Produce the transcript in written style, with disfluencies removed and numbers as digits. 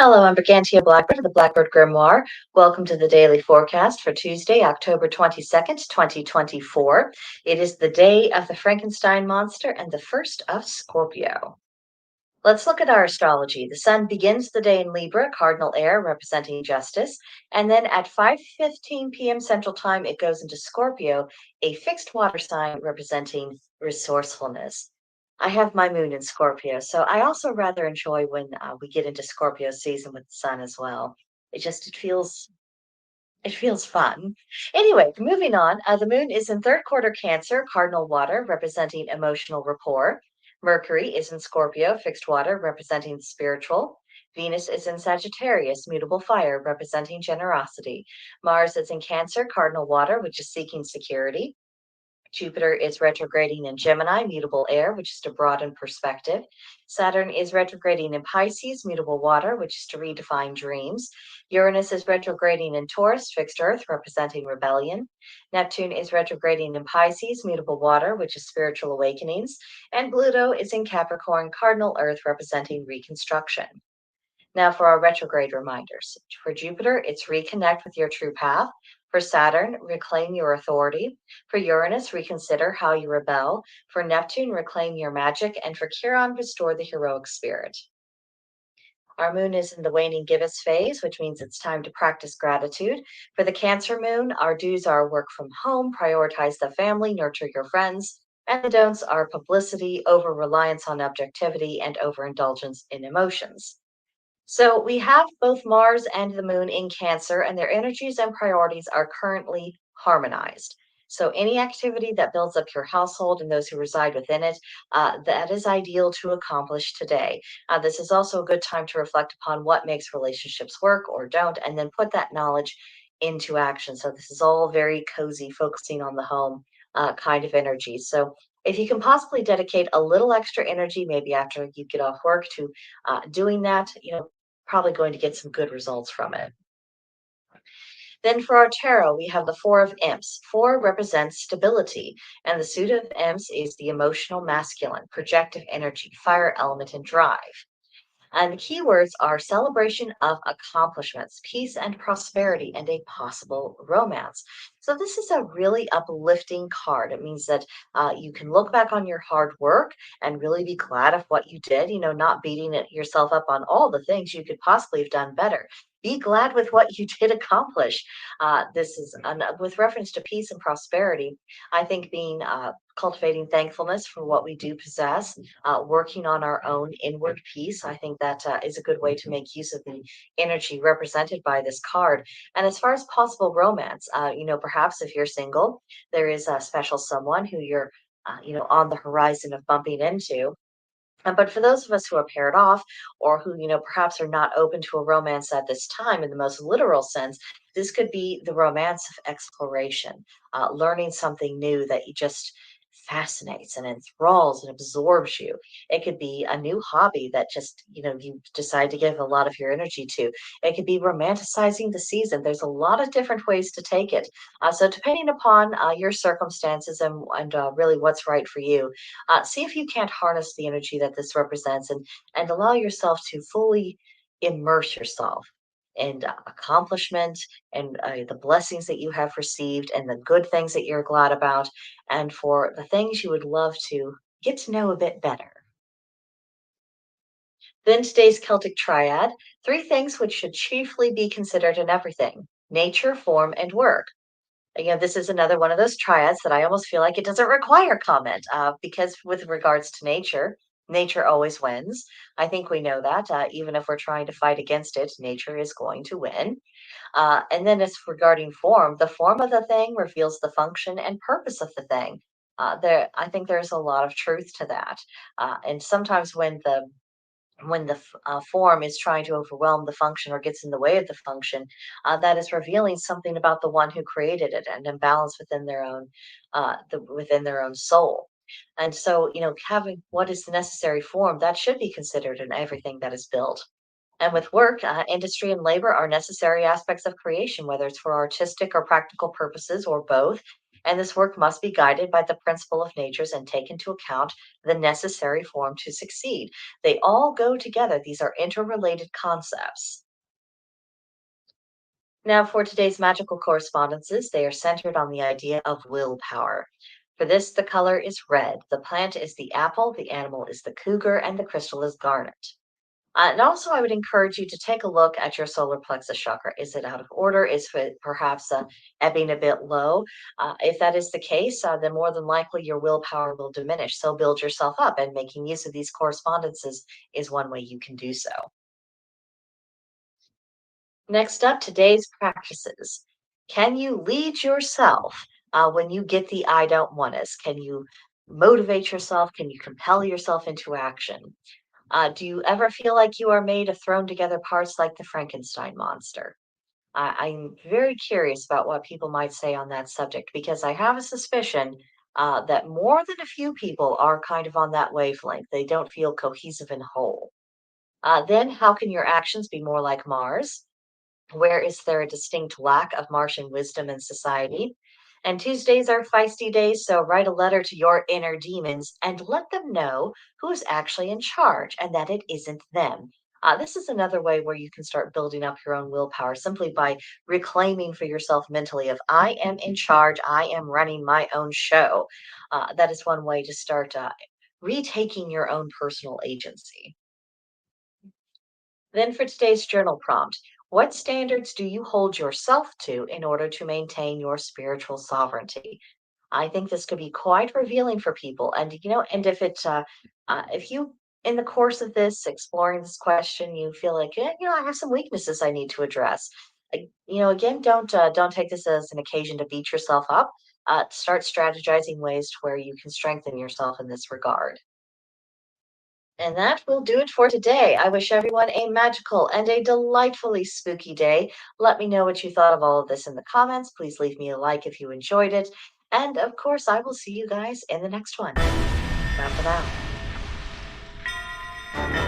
Hello, I'm Brigantia Blackbird of the Blackbird Grimoire. Welcome to the daily forecast for Tuesday, October 22nd, 2024. It is the day of the Frankenstein monster and the first of Scorpio. Let's look at our astrology. The sun begins the day in Libra, cardinal air, representing justice, and then at 5:15 p.m. Central Time, it goes into Scorpio, a fixed water sign representing resourcefulness. I have my moon in Scorpio, so I also rather enjoy when we get into Scorpio season with the sun as well. It feels fun. Anyway, moving on. The moon is in third quarter Cancer, cardinal water, representing emotional rapport. Mercury is in Scorpio, fixed water, representing spiritual. Venus is in Sagittarius, mutable fire, representing generosity. Mars is in Cancer, cardinal water, which is seeking security. Jupiter is retrograding in Gemini, mutable air, which is to broaden perspective. Saturn is retrograding in Pisces, mutable water, which is to redefine dreams. Uranus is retrograding in Taurus, fixed earth, representing rebellion. Neptune is retrograding in Pisces, mutable water, which is spiritual awakenings. And Pluto is in Capricorn, cardinal earth, representing reconstruction. Now, for our retrograde reminders. For Jupiter, it's reconnect with your true path. For Saturn, reclaim your authority. For Uranus, reconsider how you rebel. For Neptune, reclaim your magic. And for Chiron, restore the heroic spirit. Our moon is in the waning gibbous phase, which means it's time to practice gratitude. For the Cancer moon, our do's are work from home, prioritize the family, nurture your friends. And the don'ts are publicity, over reliance on objectivity, and overindulgence in emotions. So we have both Mars and the moon in Cancer, and their energies and priorities are currently harmonized. So any activity that builds up your household and those who reside within it, that is ideal to accomplish today. This is also a good time to reflect upon what makes relationships work or don't, and then put that knowledge into action. So this is all very cozy, focusing on the home kind of energy. So if you can possibly dedicate a little extra energy, maybe after you get off work, to doing that, probably going to get some good results from it. Then for our tarot, we have the Four of Imps. Four represents stability, and the suit of Imps is the emotional masculine, projective energy, fire element, and drive. And the keywords are celebration of accomplishments, peace and prosperity, and a possible romance. So, this is a really uplifting card. It means that you can look back on your hard work and really be glad of what you did, not beating yourself up on all the things you could possibly have done better. Be glad with what you did accomplish. This is with reference to peace and prosperity. I think being cultivating thankfulness for what we do possess, working on our own inward peace. I think that is a good way to make use of the energy represented by this card. And as far as possible romance, perhaps if you're single, there is a special someone who you're, on the horizon of bumping into. But for those of us who are paired off, or who, perhaps are not open to a romance at this time in the most literal sense, this could be the romance of exploration, learning something new that you just fascinates and enthralls and absorbs you. It could be a new hobby that just, you decide to give a lot of your energy to. It could be romanticizing the season. There's a lot of different ways to take it. So depending upon your circumstances and really what's right for you, see if you can't harness the energy that this represents, and allow yourself to fully immerse yourself in accomplishment and the blessings that you have received and the good things that you're glad about, and for the things you would love to get to know a bit better. Then today's Celtic Triad, three things which should chiefly be considered in everything: nature, form, and work. Again, this is another one of those triads that I almost feel like it doesn't require comment, because with regards to nature, nature always wins. I think we know that. Even if we're trying to fight against it, nature is going to win. And then as regarding form, the form of the thing reveals the function and purpose of the thing. I think there's a lot of truth to that. And sometimes when the form is trying to overwhelm the function or gets in the way of the function, that is revealing something about the one who created it, and imbalance within their own soul. And so, having what is the necessary form that should be considered in everything that is built. And with work, industry and labor are necessary aspects of creation, whether it's for artistic or practical purposes or both. And this work must be guided by the principle of natures and take into account the necessary form to succeed. They all go together. These are interrelated concepts. Now, for today's magical correspondences, they are centered on the idea of willpower. For this, the color is red. The plant is the apple, the animal is the cougar, and the crystal is garnet. And also, I would encourage you to take a look at your solar plexus chakra. Is it out of order? Is it perhaps ebbing a bit low? If that is the case, then more than likely your willpower will diminish. So build yourself up, and making use of these correspondences is one way you can do so. Next up, today's practices. Can you lead yourself when you get the I don't want us? Can you motivate yourself? Can you compel yourself into action? Do you ever feel like you are made of thrown together parts like the Frankenstein monster? I'm very curious about what people might say on that subject because I have a suspicion that more than a few people are kind of on that wavelength. They don't feel cohesive and whole. Then, how can your actions be more like Mars? Where is there a distinct lack of Martian wisdom in society? And Tuesdays are feisty days, so write a letter to your inner demons and let them know who's actually in charge and that it isn't them. This is another way where you can start building up your own willpower simply by reclaiming for yourself mentally of I am in charge, I am running my own show. That is one way to start retaking your own personal agency. Then for today's journal prompt, what standards do you hold yourself to in order to maintain your spiritual sovereignty? I think this could be quite revealing for people. And and if you in the course of this exploring this question, you feel like, I have some weaknesses I need to address. Again, don't take this as an occasion to beat yourself up. Start strategizing ways to where you can strengthen yourself in this regard. And that will do it for today. I wish everyone a magical and a delightfully spooky day. Let me know what you thought of all of this in the comments. Please leave me a like if you enjoyed it. And of course, I will see you guys in the next one. Bye for now.